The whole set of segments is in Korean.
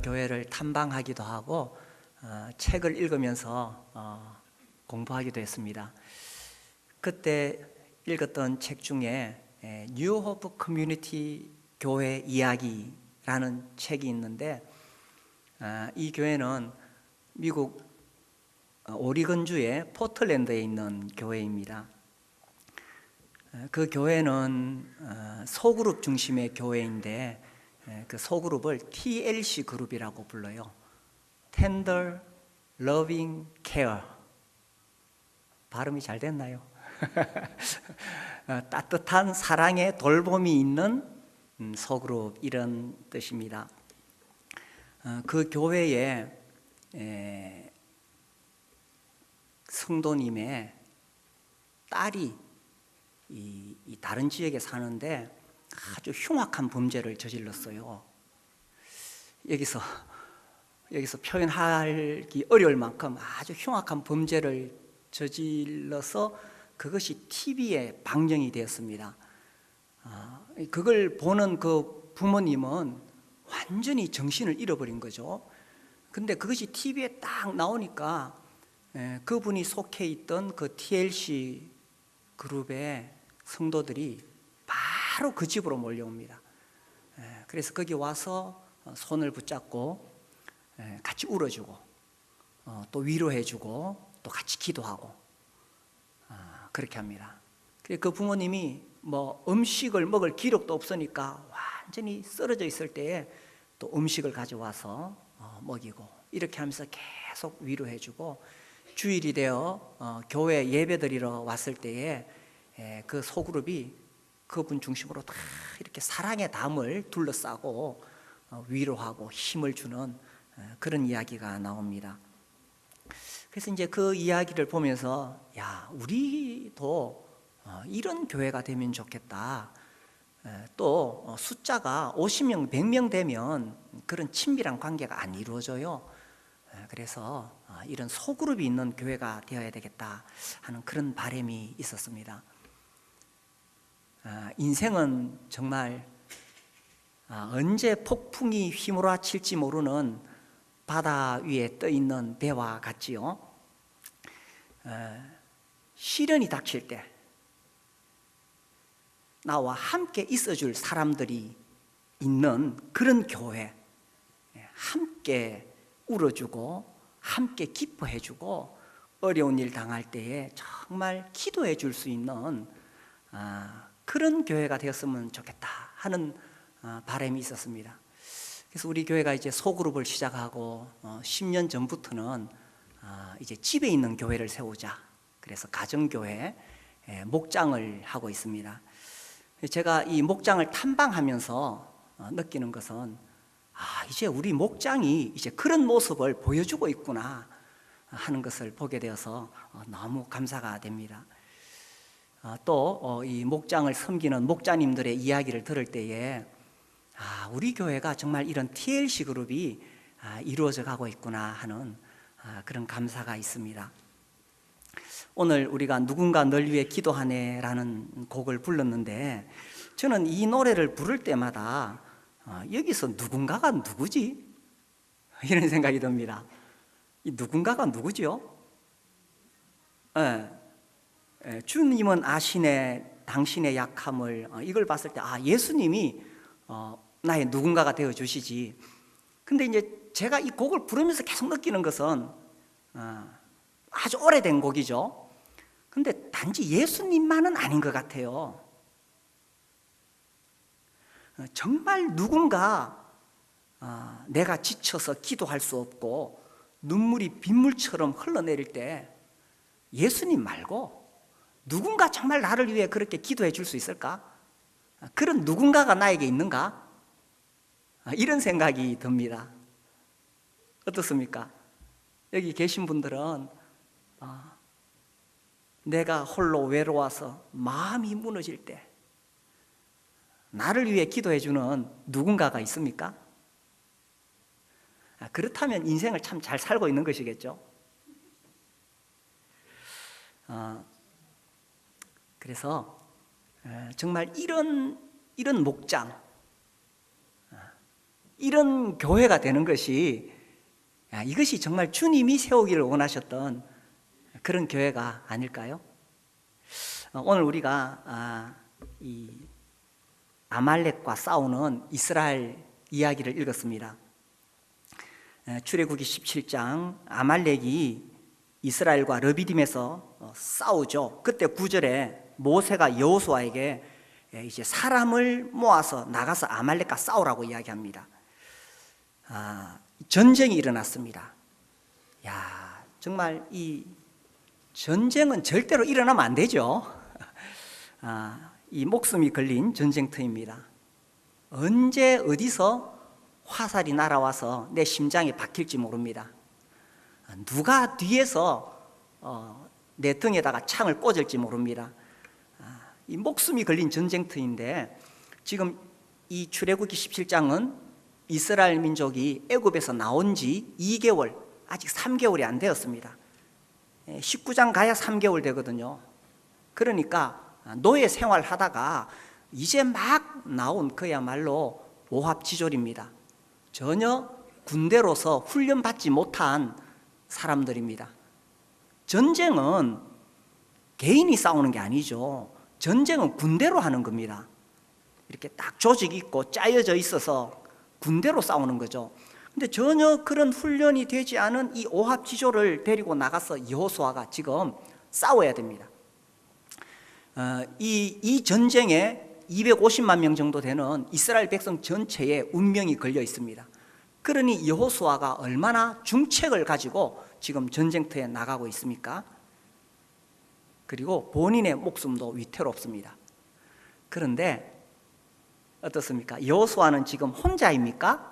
여러 교회를 탐방하기도 하고 책을 읽으면서 공부하기도 했습니다. 그때 읽었던 책 중에 뉴 호프 커뮤니티 교회 이야기라는 책이 있는데, 이 교회는 미국 오리건주의 포틀랜드에 있는 교회입니다. 그 교회는 소그룹 중심의 교회인데, 그 소그룹을 TLC 그룹이라고 불러요. Tender Loving Care. 발음이 잘 됐나요? 따뜻한 사랑의 돌봄이 있는 소그룹, 이런 뜻입니다. 그 교회에 성도님의 딸이 이 다른 지역에 사는데 아주 흉악한 범죄를 저질렀어요. 여기서 표현하기 어려울 만큼 아주 흉악한 범죄를 저질러서 그것이 TV에 방영이 되었습니다. 그걸 보는 그 부모님은 완전히 정신을 잃어버린 거죠. 근데 그것이 TV에 딱 나오니까 그분이 속해 있던 그 TLC 그룹의 성도들이 바로 그 집으로 몰려옵니다. 그래서 거기 와서 손을 붙잡고 같이 울어주고 또 위로해주고 또 같이 기도하고 그렇게 합니다. 그 부모님이 뭐 음식을 먹을 기력도 없으니까 완전히 쓰러져 있을 때에 또 음식을 가져와서 먹이고, 이렇게 하면서 계속 위로해주고, 주일이 되어 교회 예배드리러 왔을 때에 그 소그룹이 그분 중심으로 다 이렇게 사랑의 담을 둘러싸고 위로하고 힘을 주는 그런 이야기가 나옵니다. 그래서 이제 그 이야기를 보면서, 야, 우리도 이런 교회가 되면 좋겠다. 또 숫자가 50명, 100명 되면 그런 친밀한 관계가 안 이루어져요. 그래서 이런 소그룹이 있는 교회가 되어야 되겠다 하는 그런 바람이 있었습니다. 인생은 정말 언제 폭풍이 휘몰아칠지 모르는 바다 위에 떠 있는 배와 같지요. 시련이 닥칠 때 나와 함께 있어줄 사람들이 있는 그런 교회, 함께 울어주고 함께 기뻐해주고 어려운 일 당할 때에 정말 기도해 줄 수 있는 그런 교회가 되었으면 좋겠다 하는 바람이 있었습니다. 그래서 우리 교회가 이제 소그룹을 시작하고 10년 전부터는 이제 집에 있는 교회를 세우자, 그래서 가정교회 목장을 하고 있습니다. 제가 이 목장을 탐방하면서 느끼는 것은, 이제 우리 목장이 이제 그런 모습을 보여주고 있구나 하는 것을 보게 되어서 너무 감사가 됩니다. 또 이 목장을 섬기는 목자님들의 이야기를 들을 때에 우리 교회가 정말 이런 TLC 그룹이 이루어져 가고 있구나 하는 그런 감사가 있습니다. 오늘 우리가 누군가 널 위해 기도하네라는 곡을 불렀는데, 저는 이 노래를 부를 때마다 여기서 누군가가 누구지? 이런 생각이 듭니다. 이 누군가가 누구죠? 주님은 아시네 당신의 약함을, 이걸 봤을 때 예수님이 나의 누군가가 되어 주시지. 근데 이제 제가 이 곡을 부르면서 계속 느끼는 것은 아주 오래된 곡이죠. 근데 단지 예수님만은 아닌 것 같아요. 정말 누군가 내가 지쳐서 기도할 수 없고 눈물이 빗물처럼 흘러내릴 때 예수님 말고 누군가 정말 나를 위해 그렇게 기도해 줄 수 있을까? 그런 누군가가 나에게 있는가? 이런 생각이 듭니다. 어떻습니까? 여기 계신 분들은 내가 홀로 외로워서 마음이 무너질 때 나를 위해 기도해 주는 누군가가 있습니까? 그렇다면 인생을 참 잘 살고 있는 것이겠죠. 그래서 정말 이런 목장, 이런 교회가 되는 것이, 이것이 정말 주님이 세우기를 원하셨던 그런 교회가 아닐까요? 오늘 우리가 이 아말렉과 싸우는 이스라엘 이야기를 읽었습니다. 출애굽기 17장, 아말렉이 이스라엘과 르비딤에서 싸우죠. 그때 9절에 모세가 여호수아에게 이제 사람을 모아서 나가서 아말렉과 싸우라고 이야기합니다. 전쟁이 일어났습니다. 야, 정말 이 전쟁은 절대로 일어나면 안 되죠. 이 목숨이 걸린 전쟁터입니다. 언제 어디서 화살이 날아와서 내 심장에 박힐지 모릅니다. 누가 뒤에서 내 등에다가 창을 꽂을지 모릅니다. 이 목숨이 걸린 전쟁터인데, 지금 이 출애굽기 17장은 이스라엘 민족이 애굽에서 나온 지 2개월, 아직 3개월이 안 되었습니다. 19장 가야 3개월 되거든요. 그러니까 노예 생활하다가 이제 막 나온 그야말로 오합지졸입니다. 전혀 군대로서 훈련받지 못한 사람들입니다. 전쟁은 개인이 싸우는 게 아니죠. 전쟁은 군대로 하는 겁니다. 이렇게 딱 조직 있고 짜여져 있어서 군대로 싸우는 거죠. 근데 전혀 그런 훈련이 되지 않은 이 오합지졸을 데리고 나가서 여호수아가 지금 싸워야 됩니다. 이 전쟁에 250만 명 정도 되는 이스라엘 백성 전체의 운명이 걸려 있습니다. 그러니 여호수아가 얼마나 중책을 가지고 지금 전쟁터에 나가고 있습니까? 그리고 본인의 목숨도 위태롭습니다. 그런데 어떻습니까? 여호수아는 지금 혼자입니까?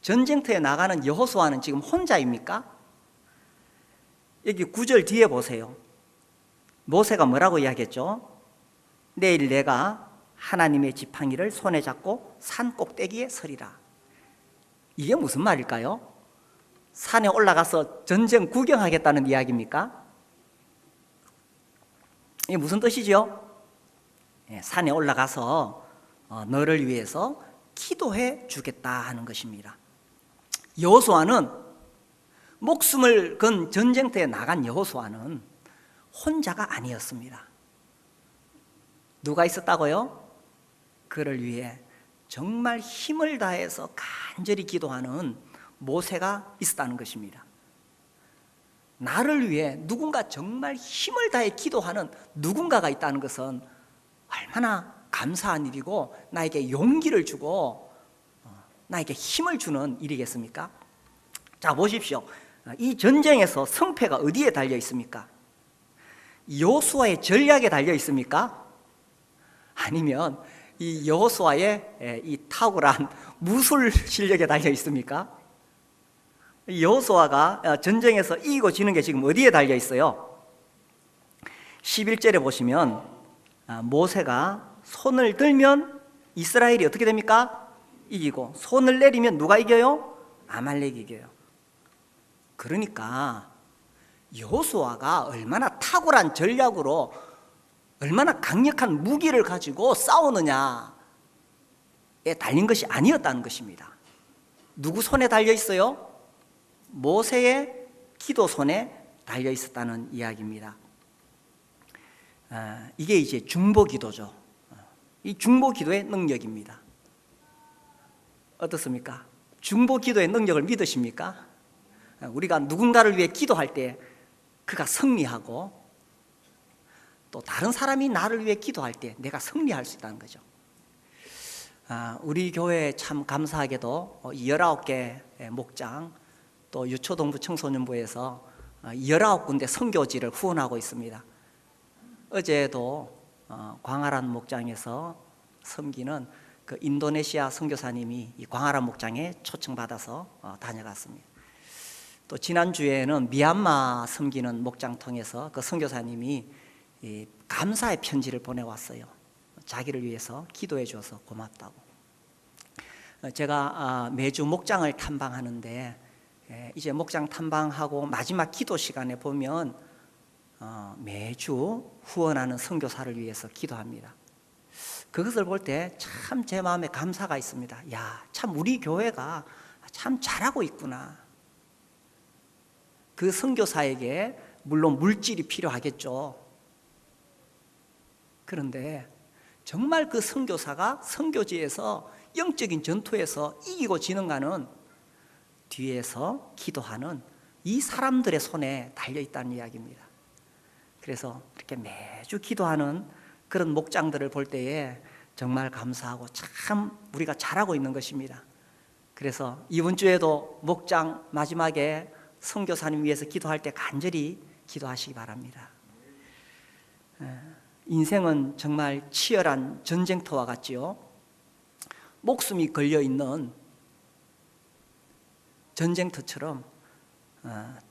전쟁터에 나가는 여호수아는 지금 혼자입니까? 여기 9절 뒤에 보세요. 모세가 뭐라고 이야기했죠? 내일 내가 하나님의 지팡이를 손에 잡고 산 꼭대기에 서리라. 이게 무슨 말일까요? 산에 올라가서 전쟁 구경하겠다는 이야기입니까? 이게 무슨 뜻이죠? 산에 올라가서 너를 위해서 기도해 주겠다 하는 것입니다. 여호수아는, 목숨을 건 전쟁터에 나간 여호수아는 혼자가 아니었습니다. 누가 있었다고요? 그를 위해 정말 힘을 다해서 간절히 기도하는 모세가 있었다는 것입니다. 나를 위해 누군가 정말 힘을 다해 기도하는 누군가가 있다는 것은 얼마나 감사한 일이고 나에게 용기를 주고 나에게 힘을 주는 일이겠습니까? 자, 보십시오. 이 전쟁에서 승패가 어디에 달려 있습니까? 여호수아의 전략에 달려 있습니까? 아니면 이 여호수아의 이 탁월한 무술 실력에 달려 있습니까? 여호수아가 전쟁에서 이기고 지는 게 지금 어디에 달려 있어요? 11절에 보시면 모세가 손을 들면 이스라엘이 어떻게 됩니까? 이기고, 손을 내리면 누가 이겨요? 아말렉이 이겨요. 그러니까 여호수아가 얼마나 탁월한 전략으로, 얼마나 강력한 무기를 가지고 싸우느냐에 달린 것이 아니었다는 것입니다. 누구 손에 달려 있어요? 모세의 기도 손에 달려 있었다는 이야기입니다. 이게 이제 중보기도죠. 이 중보기도의 능력입니다. 어떻습니까? 중보기도의 능력을 믿으십니까? 우리가 누군가를 위해 기도할 때 그가 승리하고, 또 다른 사람이 나를 위해 기도할 때 내가 승리할 수 있다는 거죠. 우리 교회 참 감사하게도 19개 목장, 또 유초동부 청소년부에서 19군데 선교지를 후원하고 있습니다. 어제도 광활한 목장에서 섬기는 그 인도네시아 선교사님이 이 광활한 목장에 초청받아서 다녀갔습니다. 또 지난주에는 미얀마 섬기는 목장 통해서 그 선교사님이 이 감사의 편지를 보내왔어요. 자기를 위해서 기도해 줘서 고맙다고. 제가 매주 목장을 탐방하는데, 이제 목장 탐방하고 마지막 기도 시간에 보면 매주 후원하는 선교사를 위해서 기도합니다. 그것을 볼 때 참 제 마음에 감사가 있습니다. 야, 참 우리 교회가 참 잘하고 있구나. 그 선교사에게 물론 물질이 필요하겠죠. 그런데 정말 그 선교사가 선교지에서 영적인 전투에서 이기고 지는가는 뒤에서 기도하는 이 사람들의 손에 달려 있다는 이야기입니다. 그래서 이렇게 매주 기도하는 그런 목장들을 볼 때에 정말 감사하고 참 우리가 잘하고 있는 것입니다. 그래서 이번 주에도 목장 마지막에 선교사님 위해서 기도할 때 간절히 기도하시기 바랍니다. 인생은 정말 치열한 전쟁터와 같지요. 목숨이 걸려있는 전쟁터처럼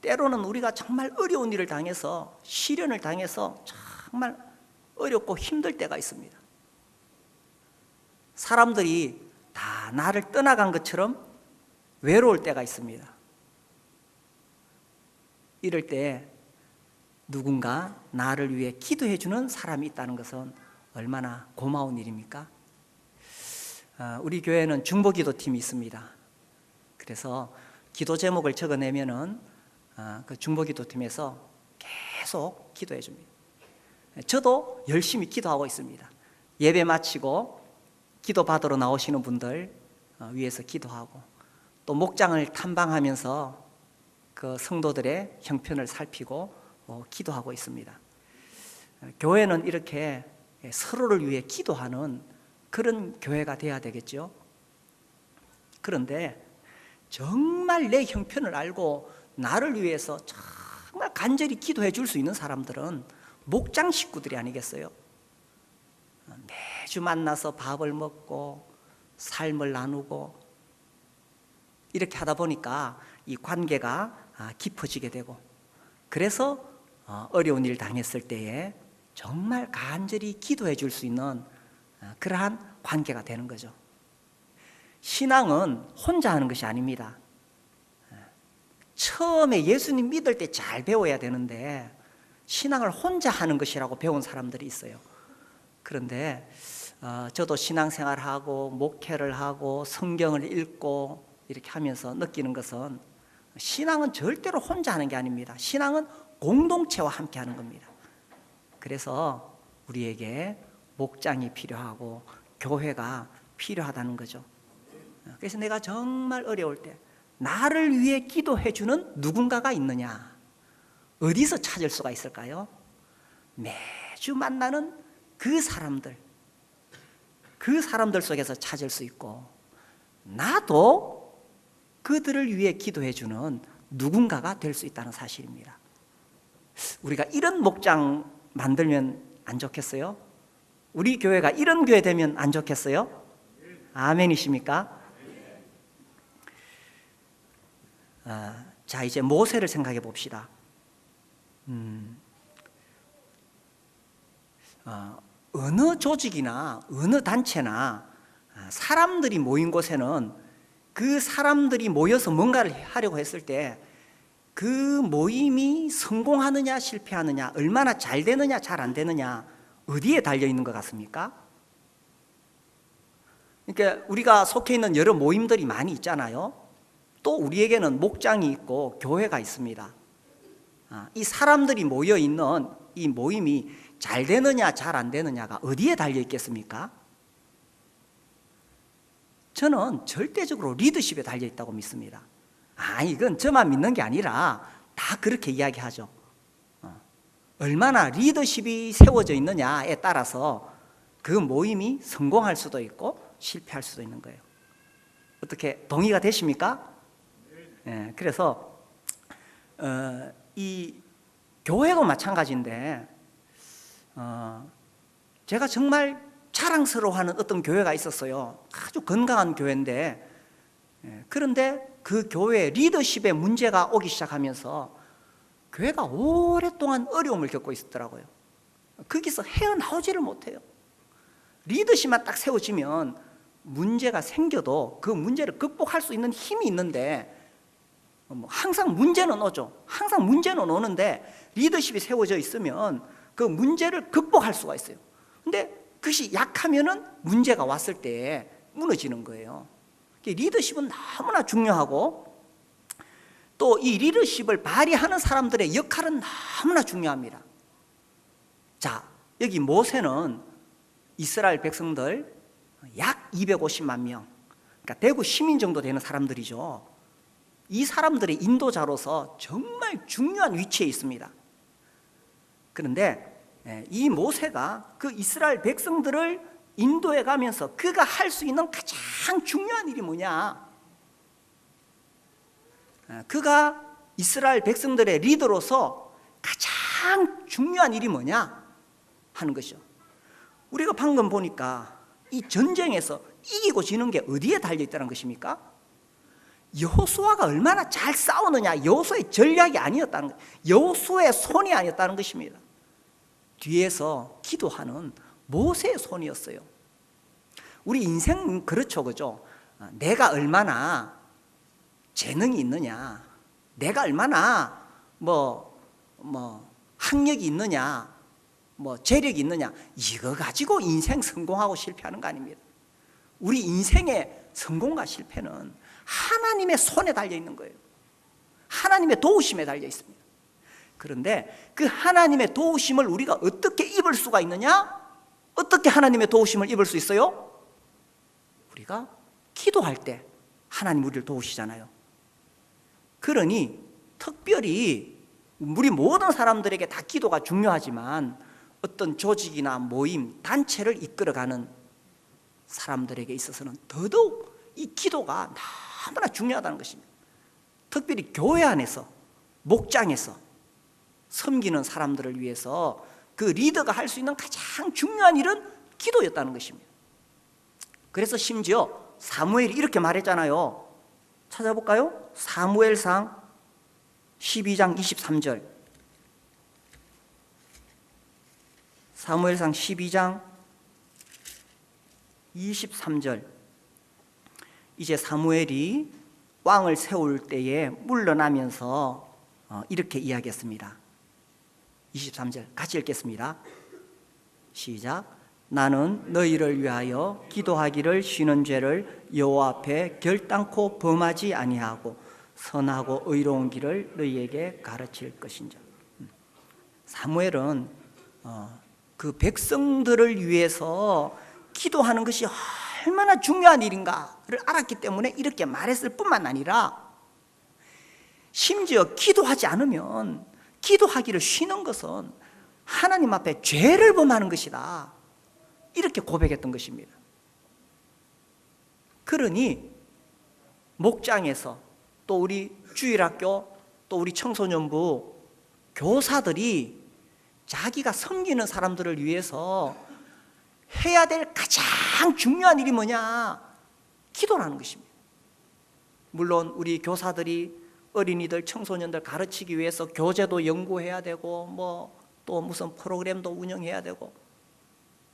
때로는 우리가 정말 어려운 일을 당해서 시련을 당해서 정말 어렵고 힘들 때가 있습니다. 사람들이 다 나를 떠나간 것처럼 외로울 때가 있습니다. 이럴 때 누군가 나를 위해 기도해 주는 사람이 있다는 것은 얼마나 고마운 일입니까? 우리 교회는 중보기도팀이 있습니다. 그래서 기도 제목을 적어내면은 그 중보기도팀에서 계속 기도해 줍니다. 저도 열심히 기도하고 있습니다. 예배 마치고 기도 받으러 나오시는 분들 위해서 기도하고, 또 목장을 탐방하면서 그 성도들의 형편을 살피고 기도하고 있습니다. 교회는 이렇게 서로를 위해 기도하는 그런 교회가 돼야 되겠죠. 그런데 정말 내 형편을 알고 나를 위해서 정말 간절히 기도해 줄 수 있는 사람들은 목장 식구들이 아니겠어요? 매주 만나서 밥을 먹고 삶을 나누고 이렇게 하다 보니까 이 관계가 깊어지게 되고, 그래서 어려운 일 당했을 때에 정말 간절히 기도해 줄 수 있는 그러한 관계가 되는 거죠. 신앙은 혼자 하는 것이 아닙니다. 처음에 예수님 믿을 때 잘 배워야 되는데 신앙을 혼자 하는 것이라고 배운 사람들이 있어요. 그런데 저도 신앙생활하고 목회를 하고 성경을 읽고 이렇게 하면서 느끼는 것은 신앙은 절대로 혼자 하는 게 아닙니다. 신앙은 공동체와 함께 하는 겁니다. 그래서 우리에게 목장이 필요하고 교회가 필요하다는 거죠. 그래서 내가 정말 어려울 때 나를 위해 기도해 주는 누군가가 있느냐, 어디서 찾을 수가 있을까요? 매주 만나는 그 사람들 속에서 찾을 수 있고, 나도 그들을 위해 기도해 주는 누군가가 될 수 있다는 사실입니다. 우리가 이런 목장 만들면 안 좋겠어요? 우리 교회가 이런 교회 되면 안 좋겠어요? 아멘이십니까? 자, 이제 모세를 생각해 봅시다. 어느 조직이나 어느 단체나 사람들이 모인 곳에는 그 사람들이 모여서 뭔가를 하려고 했을 때 그 모임이 성공하느냐 실패하느냐, 얼마나 잘 되느냐 잘 안 되느냐, 어디에 달려 있는 것 같습니까? 그러니까 우리가 속해 있는 여러 모임들이 많이 있잖아요. 또 우리에게는 목장이 있고 교회가 있습니다. 이 사람들이 모여 있는 이 모임이 잘 되느냐 잘 안 되느냐가 어디에 달려 있겠습니까? 저는 절대적으로 리더십에 달려 있다고 믿습니다. 이건 저만 믿는 게 아니라 다 그렇게 이야기하죠. 얼마나 리더십이 세워져 있느냐에 따라서 그 모임이 성공할 수도 있고 실패할 수도 있는 거예요. 어떻게 동의가 되십니까? 네, 그래서 이 교회도 마찬가지인데 제가 정말 자랑스러워하는 어떤 교회가 있었어요. 아주 건강한 교회인데, 그런데 그 교회 리더십에 문제가 오기 시작하면서 교회가 오랫동안 어려움을 겪고 있었더라고요. 거기서 헤어나오지를 못해요. 리더십만 딱 세워지면 문제가 생겨도 그 문제를 극복할 수 있는 힘이 있는데, 항상 문제는 오죠. 항상 문제는 오는데 리더십이 세워져 있으면 그 문제를 극복할 수가 있어요. 근데 그것이 약하면은 문제가 왔을 때 무너지는 거예요. 리더십은 너무나 중요하고 또 이 리더십을 발휘하는 사람들의 역할은 너무나 중요합니다. 자, 여기 모세는 이스라엘 백성들 약 250만 명, 그러니까 대구 시민 정도 되는 사람들이죠. 이 사람들의 인도자로서 정말 중요한 위치에 있습니다. 그런데 이 모세가 그 이스라엘 백성들을 인도해 가면서 그가 할 수 있는 가장 중요한 일이 뭐냐? 그가 이스라엘 백성들의 리더로서 가장 중요한 일이 뭐냐 하는 것이죠. 우리가 방금 보니까 이 전쟁에서 이기고 지는 게 어디에 달려있다는 것입니까? 여호수아가 얼마나 잘 싸우느냐, 여호수아의 전략이 아니었다는 것, 여호수아의 손이 아니었다는 것입니다. 뒤에서 기도하는 모세의 손이었어요. 우리 인생은 그렇죠, 그죠? 내가 얼마나 재능이 있느냐, 내가 얼마나 학력이 있느냐, 재력이 있느냐, 이거 가지고 인생 성공하고 실패하는 거 아닙니다. 우리 인생의 성공과 실패는 하나님의 손에 달려 있는 거예요. 하나님의 도우심에 달려 있습니다. 그런데 그 하나님의 도우심을 우리가 어떻게 입을 수가 있느냐? 어떻게 하나님의 도우심을 입을 수 있어요? 우리가 기도할 때 하나님 우리를 도우시잖아요. 그러니 특별히 우리 모든 사람들에게 다 기도가 중요하지만 어떤 조직이나 모임, 단체를 이끌어가는 사람들에게 있어서는 더더욱 이 기도가 너무나 중요하다는 것입니다. 특별히 교회 안에서, 목장에서 섬기는 사람들을 위해서 그 리더가 할 수 있는 가장 중요한 일은 기도였다는 것입니다. 그래서 심지어 사무엘이 이렇게 말했잖아요. 찾아볼까요? 사무엘상 12장 23절. 사무엘상 12장 23절. 이제 사무엘이 왕을 세울 때에 물러나면서 이렇게 이야기했습니다. 23절 같이 읽겠습니다. 시작. 나는 너희를 위하여 기도하기를 쉬는 죄를 여호와 앞에 결단코 범하지 아니하고 선하고 의로운 길을 너희에게 가르칠 것인자. 사무엘은 그 백성들을 위해서 기도하는 것이 얼마나 중요한 일인가를 알았기 때문에 이렇게 말했을 뿐만 아니라 심지어 기도하지 않으면 기도하기를 쉬는 것은 하나님 앞에 죄를 범하는 것이다, 이렇게 고백했던 것입니다. 그러니 목장에서 또 우리 주일학교 또 우리 청소년부 교사들이 자기가 섬기는 사람들을 위해서 해야 될 가장 중요한 일이 뭐냐? 기도라는 것입니다. 물론 우리 교사들이 어린이들, 청소년들 가르치기 위해서 교재도 연구해야 되고 또 무슨 프로그램도 운영해야 되고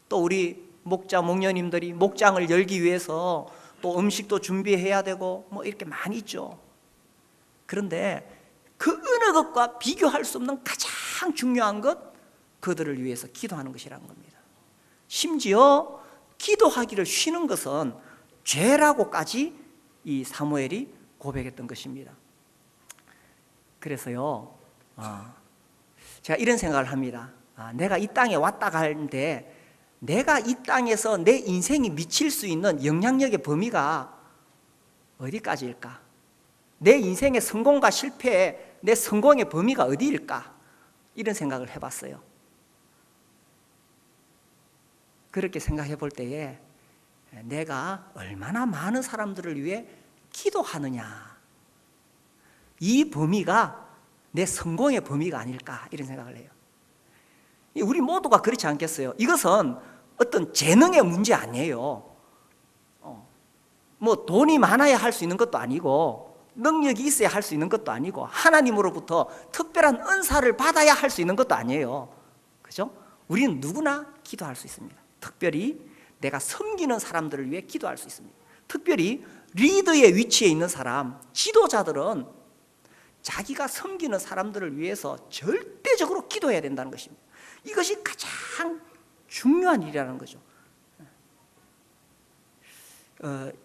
또 우리 목자, 목녀님들이 목장을 열기 위해서 또 음식도 준비해야 되고 이렇게 많이 있죠. 그런데 그 어느 것과 비교할 수 없는 가장 중요한 것, 그들을 위해서 기도하는 것이라는 겁니다. 심지어 기도하기를 쉬는 것은 죄라고까지 이 사무엘이 고백했던 것입니다. 그래서요, 제가 이런 생각을 합니다. 내가 이 땅에 왔다 가는데 내가 이 땅에서 내 인생이 미칠 수 있는 영향력의 범위가 어디까지일까? 내 인생의 성공과 실패에 내 성공의 범위가 어디일까? 이런 생각을 해봤어요. 그렇게 생각해 볼 때에 내가 얼마나 많은 사람들을 위해 기도하느냐, 이 범위가 내 성공의 범위가 아닐까, 이런 생각을 해요. 우리 모두가 그렇지 않겠어요? 이것은 어떤 재능의 문제 아니에요. 돈이 많아야 할 수 있는 것도 아니고 능력이 있어야 할 수 있는 것도 아니고 하나님으로부터 특별한 은사를 받아야 할 수 있는 것도 아니에요. 그죠? 우리는 누구나 기도할 수 있습니다. 특별히 내가 섬기는 사람들을 위해 기도할 수 있습니다. 특별히 리더의 위치에 있는 사람, 지도자들은 자기가 섬기는 사람들을 위해서 절대적으로 기도해야 된다는 것입니다. 이것이 가장 중요한 일이라는 거죠.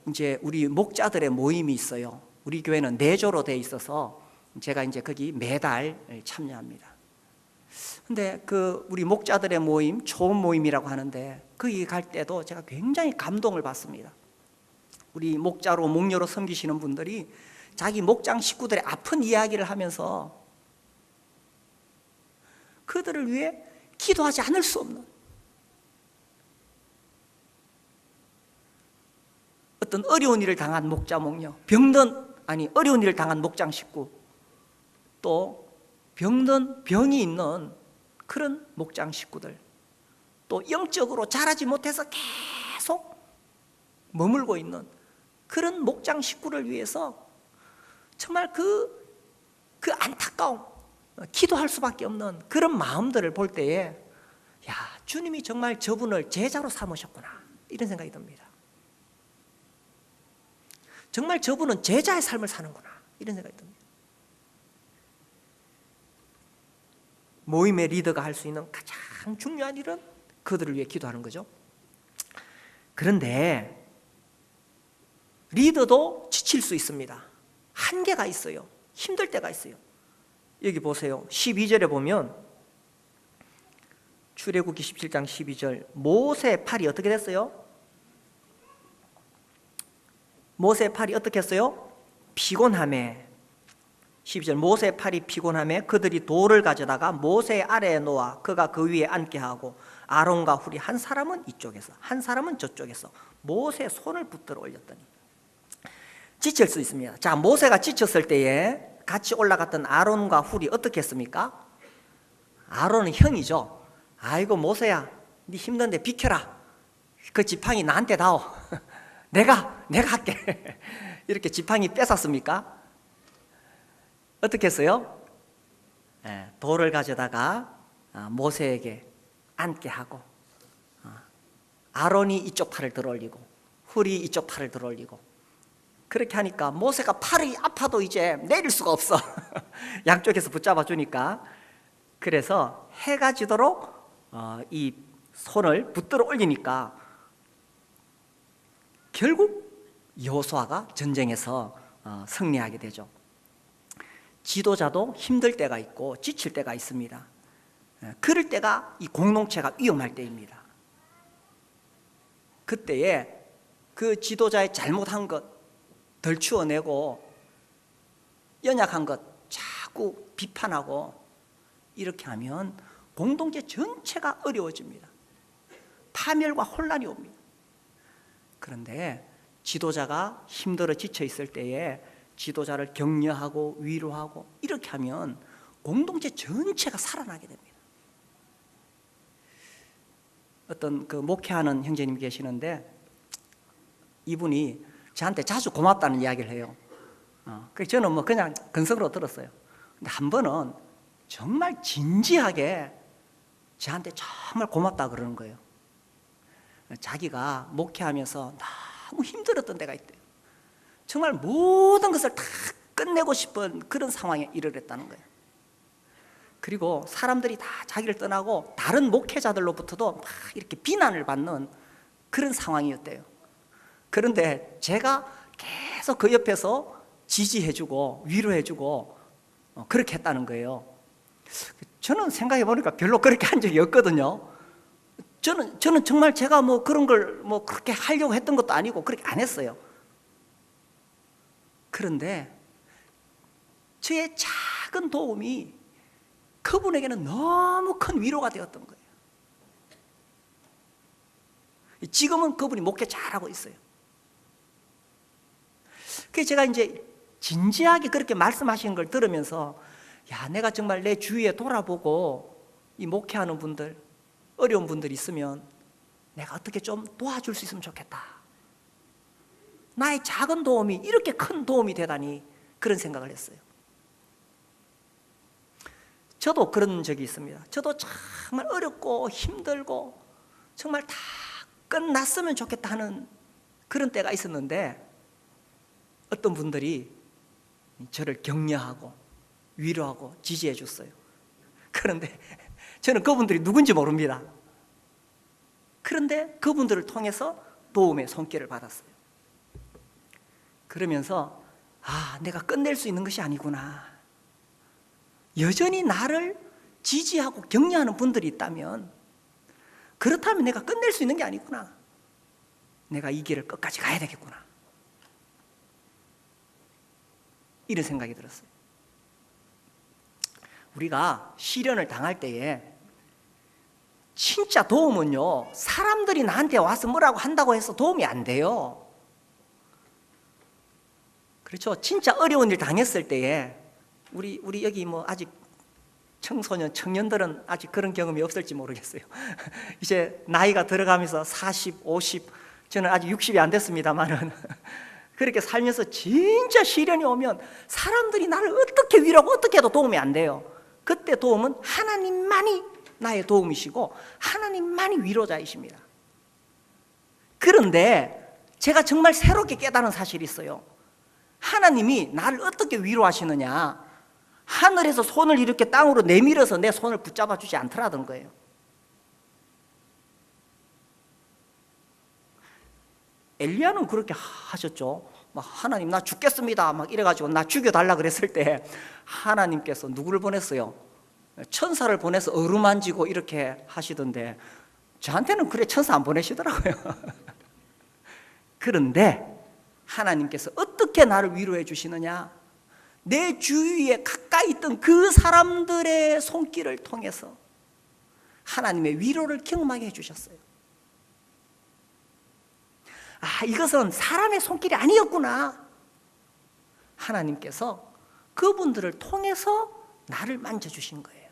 이제 우리 목자들의 모임이 있어요. 우리 교회는 내조로 돼 있어서 제가 이제 거기 매달 참여합니다. 근데 그 우리 목자들의 모임, 초음 모임이라고 하는데 거기 갈 때도 제가 굉장히 감동을 받습니다. 우리 목자로 목녀로 섬기시는 분들이 자기 목장 식구들의 아픈 이야기를 하면서 그들을 위해 기도하지 않을 수 없는 어떤 어려운 일을 당한 목자 목녀, 어려운 일을 당한 목장 식구, 또 병이 있는 그런 목장 식구들, 또 영적으로 자라지 못해서 계속 머물고 있는 그런 목장 식구를 위해서 정말 그 안타까움, 기도할 수밖에 없는 그런 마음들을 볼 때에 야, 주님이 정말 저분을 제자로 삼으셨구나 이런 생각이 듭니다. 정말 저분은 제자의 삶을 사는구나 이런 생각이 듭니다. 모임의 리더가 할 수 있는 가장 중요한 일은 그들을 위해 기도하는 거죠. 그런데 리더도 지칠 수 있습니다. 한계가 있어요. 힘들 때가 있어요. 여기 보세요. 12절에 보면 출애굽기 17장 12절 모세의 팔이 어떻게 됐어요? 모세의 팔이 어떻게 했어요? 피곤하매 12절 모세의 팔이 피곤하매 그들이 돌을 가져다가 모세의 아래에 놓아 그가 그 위에 앉게 하고 아론과 훌이 한 사람은 이쪽에서 한 사람은 저쪽에서 모세의 손을 붙들어 올렸더니 지칠 수 있습니다. 자, 모세가 지쳤을 때에 같이 올라갔던 아론과 훌이 어떻게 했습니까? 아론은 형이죠. 아이고 모세야 네 힘든데 비켜라. 그 지팡이 나한테 다오. 내가 할게. 이렇게 지팡이 뺏었습니까? 어떻게 했어요? 돌을 가져다가 모세에게 앉게 하고 아론이 이쪽 팔을 들어 올리고 훌이 이쪽 팔을 들어 올리고 그렇게 하니까 모세가 팔이 아파도 이제 내릴 수가 없어. 양쪽에서 붙잡아 주니까. 그래서 해가 지도록 이 손을 붙들어 올리니까 결국 여호수아가 전쟁에서 승리하게 되죠. 지도자도 힘들 때가 있고 지칠 때가 있습니다. 그럴 때가 이 공동체가 위험할 때입니다. 그때에 그 지도자의 잘못한 것 덜추어내고 연약한 것 자꾸 비판하고 이렇게 하면 공동체 전체가 어려워집니다. 파멸과 혼란이 옵니다. 그런데 지도자가 힘들어 지쳐 있을 때에 지도자를 격려하고 위로하고 이렇게 하면 공동체 전체가 살아나게 됩니다. 어떤 그 목회하는 형제님이 계시는데 이분이 저한테 자주 고맙다는 이야기를 해요. 그래서 저는 뭐 그냥 근성으로 들었어요. 근데 한 번은 정말 진지하게 저한테 정말 고맙다 그러는 거예요. 자기가 목회하면서 너무 힘들었던 때가 있대요. 정말 모든 것을 다 끝내고 싶은 그런 상황에 이르렀다는 거예요. 그리고 사람들이 다 자기를 떠나고 다른 목회자들로부터도 막 이렇게 비난을 받는 그런 상황이었대요. 그런데 제가 계속 그 옆에서 지지해주고 위로해주고 그렇게 했다는 거예요. 저는 생각해 보니까 별로 그렇게 한 적이 없거든요. 저는 정말 제가 뭐 그런 걸 뭐 그렇게 하려고 했던 것도 아니고 그렇게 안 했어요. 그런데 저의 작은 도움이 그분에게는 너무 큰 위로가 되었던 거예요. 지금은 그분이 목회 잘하고 있어요. 그래서 제가 이제 진지하게 그렇게 말씀하시는 걸 들으면서 야, 내가 정말 내 주위에 돌아보고 이 목회하는 분들, 어려운 분들이 있으면 내가 어떻게 좀 도와줄 수 있으면 좋겠다. 나의 작은 도움이 이렇게 큰 도움이 되다니 그런 생각을 했어요. 저도 그런 적이 있습니다. 저도 정말 어렵고 힘들고 정말 다 끝났으면 좋겠다 하는 그런 때가 있었는데 어떤 분들이 저를 격려하고 위로하고 지지해 줬어요. 그런데 저는 그분들이 누군지 모릅니다. 그런데 그분들을 통해서 도움의 손길을 받았어요. 그러면서 내가 끝낼 수 있는 것이 아니구나. 여전히 나를 지지하고 격려하는 분들이 있다면, 그렇다면 내가 끝낼 수 있는 게 아니구나. 내가 이 길을 끝까지 가야 되겠구나. 이런 생각이 들었어요. 우리가 시련을 당할 때에 진짜 도움은요, 사람들이 나한테 와서 뭐라고 한다고 해서 도움이 안 돼요. 그렇죠? 진짜 어려운 일 당했을 때에 우리 여기 아직 청소년, 청년들은 아직 그런 경험이 없을지 모르겠어요. 이제 나이가 들어가면서 40, 50, 저는 아직 60이 안 됐습니다만은 그렇게 살면서 진짜 시련이 오면 사람들이 나를 어떻게 위로하고 어떻게 해도 도움이 안 돼요. 그때 도움은 하나님만이 나의 도움이시고 하나님만이 위로자이십니다. 그런데 제가 정말 새롭게 깨달은 사실이 있어요. 하나님이 나를 어떻게 위로하시느냐, 하늘에서 손을 이렇게 땅으로 내밀어서 내 손을 붙잡아 주지 않더라던 거예요. 엘리야는 그렇게 하셨죠. 막 하나님 나 죽겠습니다 막 이래가지고 나 죽여달라 그랬을 때 하나님께서 누구를 보냈어요? 천사를 보내서 어루만지고 이렇게 하시던데, 저한테는 그래 천사 안 보내시더라고요. 그런데 하나님께서 어떻게 나를 위로해 주시느냐, 내 주위에 가까이 있던 그 사람들의 손길을 통해서 하나님의 위로를 경험하게 해주셨어요. 이것은 사람의 손길이 아니었구나. 하나님께서 그분들을 통해서 나를 만져주신 거예요.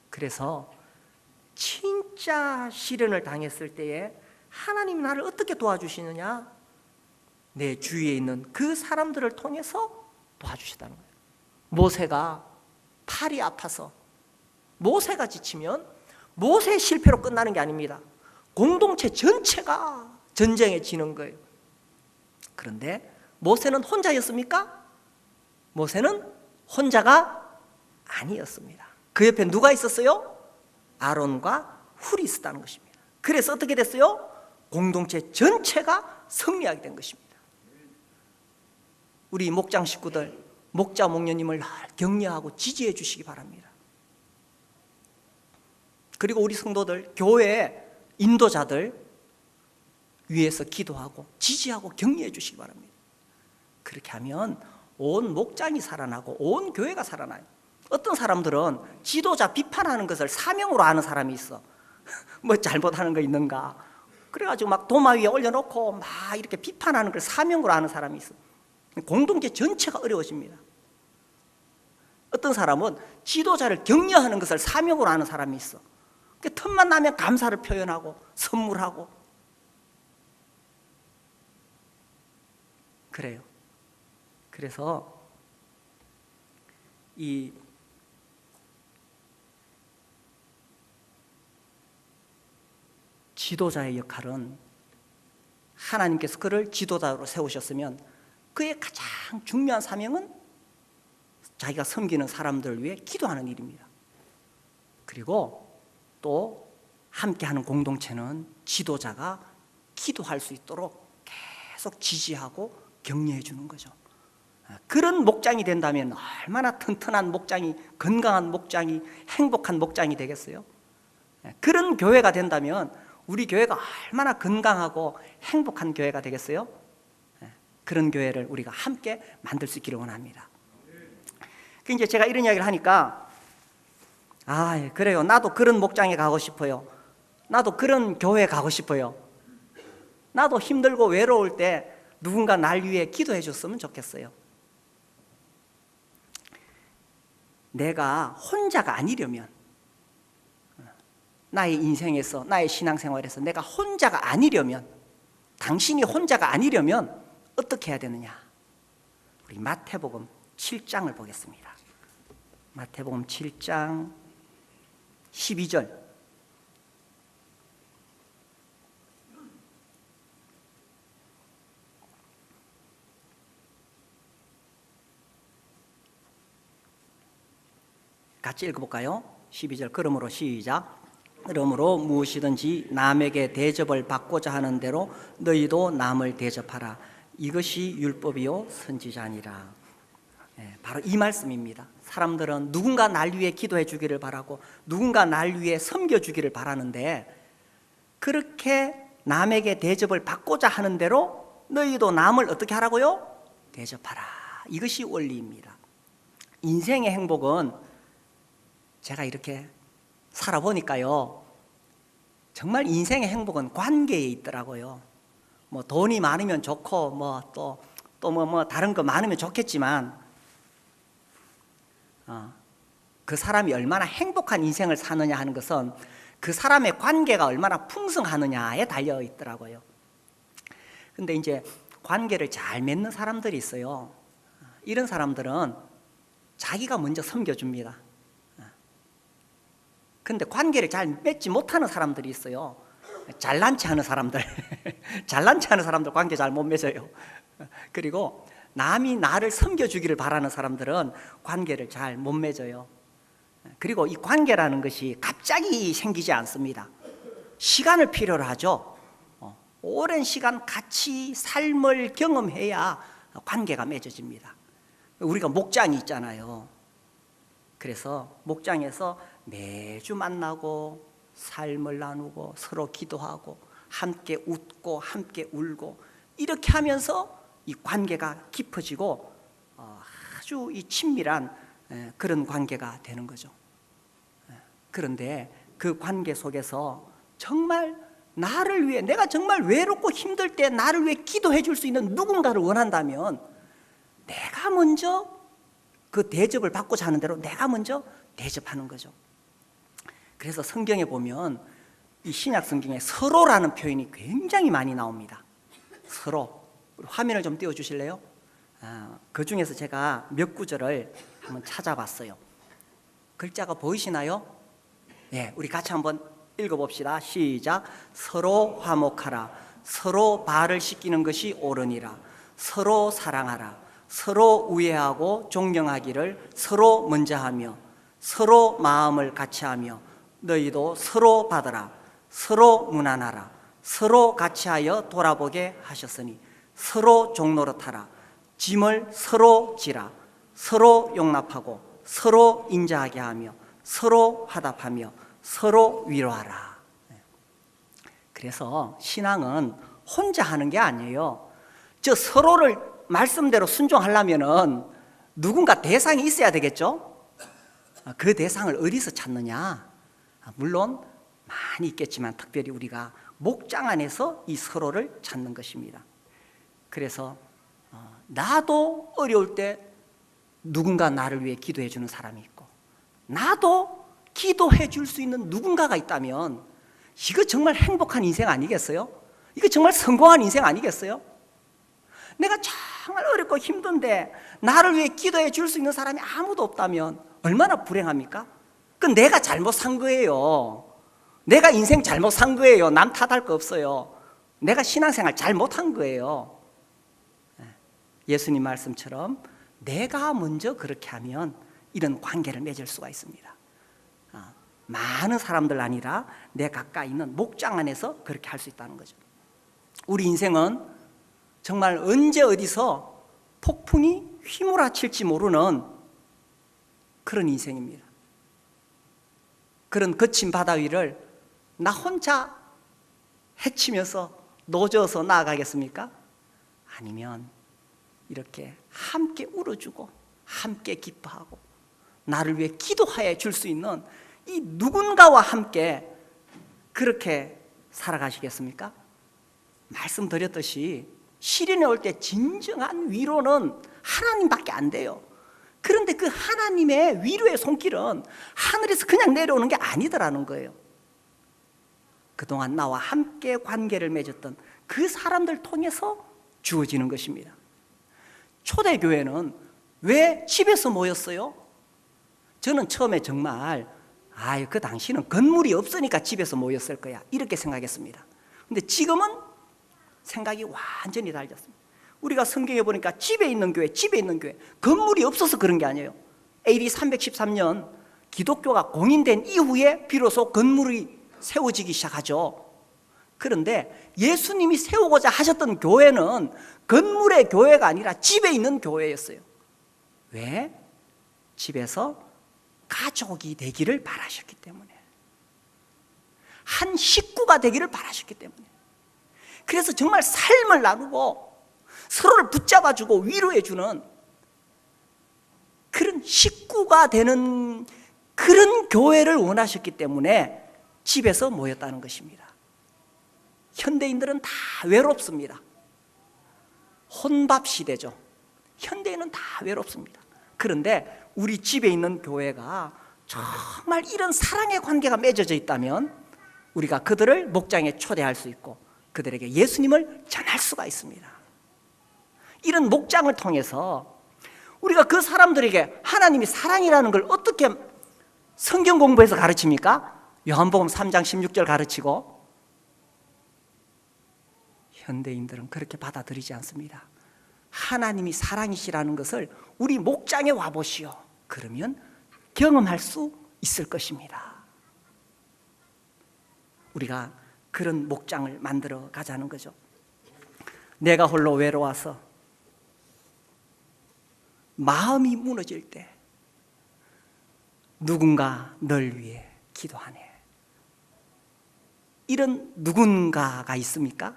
그래서 진짜 시련을 당했을 때에 하나님이 나를 어떻게 도와주시느냐, 내 주위에 있는 그 사람들을 통해서 도와주시다는 거예요. 모세가 팔이 아파서, 모세가 지치면 모세의 실패로 끝나는 게 아닙니다. 공동체 전체가 전쟁에 지는 거예요. 그런데 모세는 혼자였습니까? 모세는 혼자가 아니었습니다. 그 옆에 누가 있었어요? 아론과 훌이 있었다는 것입니다. 그래서 어떻게 됐어요? 공동체 전체가 승리하게 된 것입니다. 우리 목장 식구들, 목자 목녀님을 늘 격려하고 지지해 주시기 바랍니다. 그리고 우리 성도들, 교회 인도자들 위해서 기도하고 지지하고 격려해 주시기 바랍니다. 그렇게 하면 온 목장이 살아나고 온 교회가 살아나요. 어떤 사람들은 지도자 비판하는 것을 사명으로 하는 사람이 있어. 뭐 잘못하는 거 있는가, 그래가지고 막 도마 위에 올려놓고 막 이렇게 비판하는 걸 사명으로 하는 사람이 있어. 공동체 전체가 어려워집니다. 어떤 사람은 지도자를 격려하는 것을 사명으로 하는 사람이 있어. 그 틈만 나면 감사를 표현하고 선물하고 그래요. 그래서 이 지도자의 역할은, 하나님께서 그를 지도자로 세우셨으면 그의 가장 중요한 사명은 자기가 섬기는 사람들을 위해 기도하는 일입니다. 그리고 또 함께하는 공동체는 지도자가 기도할 수 있도록 계속 지지하고 격려해 주는 거죠. 그런 목장이 된다면 얼마나 튼튼한 목장이, 건강한 목장이, 행복한 목장이 되겠어요? 그런 교회가 된다면 우리 교회가 얼마나 건강하고 행복한 교회가 되겠어요? 그런 교회를 우리가 함께 만들 수 있기를 원합니다. 이제 제가 이런 이야기를 하니까 그래요, 나도 그런 목장에 가고 싶어요. 나도 그런 교회에 가고 싶어요. 나도 힘들고 외로울 때 누군가 날 위해 기도해 줬으면 좋겠어요. 내가 혼자가 아니려면, 나의 인생에서, 나의 신앙생활에서 내가 혼자가 아니려면, 당신이 혼자가 아니려면 어떻게 해야 되느냐? 우리 마태복음 7장을 보겠습니다. 마태복음 7장 12절. 같이 읽어볼까요? 12절. 그러므로 시작. 그러므로 무엇이든지 남에게 대접을 받고자 하는 대로 너희도 남을 대접하라. 이것이 율법이요 선지자니라. 바로 이 말씀입니다. 사람들은 누군가 날 위해 기도해 주기를 바라고 누군가 날 위해 섬겨 주기를 바라는데, 그렇게 남에게 대접을 받고자 하는 대로 너희도 남을 어떻게 하라고요? 대접하라. 이것이 원리입니다. 인생의 행복은 제가 이렇게 살아보니까요, 정말 인생의 행복은 관계에 있더라고요. 뭐 돈이 많으면 좋고 뭐 또 다른 거 많으면 좋겠지만 그 사람이 얼마나 행복한 인생을 사느냐 하는 것은 그 사람의 관계가 얼마나 풍성하느냐에 달려 있더라고요. 근데 이제 관계를 잘 맺는 사람들이 있어요. 이런 사람들은 자기가 먼저 섬겨줍니다. 근데 관계를 잘 맺지 못하는 사람들이 있어요. 잘난 체 하는 사람들 잘난 체 하는 사람들 관계 잘 못 맺어요. 그리고 남이 나를 섬겨주기를 바라는 사람들은 관계를 잘 못 맺어요. 그리고 이 관계라는 것이 갑자기 생기지 않습니다. 시간을 필요로 하죠. 오랜 시간 같이 삶을 경험해야 관계가 맺어집니다. 우리가 목장이 있잖아요. 그래서 목장에서 매주 만나고 삶을 나누고 서로 기도하고 함께 웃고 함께 울고 이렇게 하면서 이 관계가 깊어지고 아주 이 친밀한 그런 관계가 되는 거죠. 그런데 그 관계 속에서 정말 나를 위해, 내가 정말 외롭고 힘들 때 나를 위해 기도해 줄 수 있는 누군가를 원한다면 내가 먼저 그 대접을 받고자 하는 대로 내가 먼저 대접하는 거죠. 그래서 성경에 보면 이 신약 성경에 서로라는 표현이 굉장히 많이 나옵니다. 서로. 화면을 좀 띄워주실래요? 그 중에서 제가 몇 구절을 한번 찾아봤어요. 글자가 보이시나요? 네, 우리 같이 한번 읽어봅시다. 시작. 서로 화목하라. 서로 발을 씻기는 것이 옳으니라. 서로 사랑하라. 서로 우애하고 존경하기를 서로 먼저 하며 서로 마음을 같이 하며 너희도 서로 받으라. 서로 무난하라. 서로 같이 하여 돌아보게 하셨으니 서로 종노릇하라. 짐을 서로 지라. 서로 용납하고 서로 인자하게 하며 서로 화답하며 서로 위로하라. 그래서 신앙은 혼자 하는 게 아니에요. 저 서로를 말씀대로 순종하려면은 누군가 대상이 있어야 되겠죠? 그 대상을 어디서 찾느냐? 물론 많이 있겠지만 특별히 우리가 목장 안에서 이 서로를 찾는 것입니다. 그래서 나도 어려울 때 누군가 나를 위해 기도해 주는 사람이 있고, 나도 기도해 줄 수 있는 누군가가 있다면 이거 정말 행복한 인생 아니겠어요? 이거 정말 성공한 인생 아니겠어요? 내가 정말 어렵고 힘든데 나를 위해 기도해 줄 수 있는 사람이 아무도 없다면 얼마나 불행합니까? 그건 내가 잘못 산 거예요. 내가 인생 잘못 산 거예요. 남 탓할 거 없어요. 내가 신앙생활 잘못한 거예요. 예수님 말씀처럼 내가 먼저 그렇게 하면 이런 관계를 맺을 수가 있습니다. 많은 사람들 아니라 내 가까이 있는 목장 안에서 그렇게 할 수 있다는 거죠. 우리 인생은 정말 언제 어디서 폭풍이 휘몰아칠지 모르는 그런 인생입니다. 그런 거친 바다 위를 나 혼자 헤치면서 노져서 나아가겠습니까? 아니면 이렇게 함께 울어주고 함께 기뻐하고 나를 위해 기도하여 줄 수 있는 이 누군가와 함께 그렇게 살아가시겠습니까? 말씀드렸듯이 시련이 올 때 진정한 위로는 하나님밖에 안 돼요. 그런데 그 하나님의 위로의 손길은 하늘에서 그냥 내려오는 게 아니더라는 거예요. 그동안 나와 함께 관계를 맺었던 그 사람들 통해서 주어지는 것입니다. 초대교회는 왜 집에서 모였어요? 저는 처음에 정말 그 당시는 건물이 없으니까 집에서 모였을 거야 이렇게 생각했습니다. 근데 지금은 생각이 완전히 달랐습니다. 우리가 성경에 보니까 집에 있는 교회, 건물이 없어서 그런 게 아니에요. AD 313년 기독교가 공인된 이후에 비로소 건물이 세워지기 시작하죠. 그런데 예수님이 세우고자 하셨던 교회는 건물의 교회가 아니라 집에 있는 교회였어요. 왜? 집에서 가족이 되기를 바라셨기 때문에, 한 식구가 되기를 바라셨기 때문에. 그래서 정말 삶을 나누고 서로를 붙잡아주고 위로해주는 그런 식구가 되는 그런 교회를 원하셨기 때문에 집에서 모였다는 것입니다. 현대인들은 다 외롭습니다. 혼밥 시대죠. 현대인은 다 외롭습니다. 그런데 우리 집에 있는 교회가 정말 이런 사랑의 관계가 맺어져 있다면 우리가 그들을 목장에 초대할 수 있고 그들에게 예수님을 전할 수가 있습니다. 이런 목장을 통해서 우리가 그 사람들에게 하나님이 사랑이라는 걸 어떻게 성경 공부에서 가르칩니까? 요한복음 3장 16절 가르치고. 현대인들은 그렇게 받아들이지 않습니다. 하나님이 사랑이시라는 것을 우리 목장에 와보시오. 그러면 경험할 수 있을 것입니다. 우리가 그런 목장을 만들어 가자는 거죠. 내가 홀로 외로워서 마음이 무너질 때 누군가 널 위해 기도하네. 이런 누군가가 있습니까?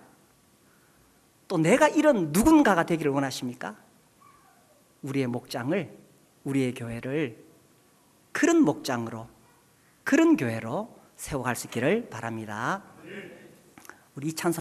또 내가 이런 누군가가 되기를 원하십니까? 우리의 목장을, 우리의 교회를 그런 목장으로, 그런 교회로 세워갈 수 있기를 바랍니다. 우리 찬송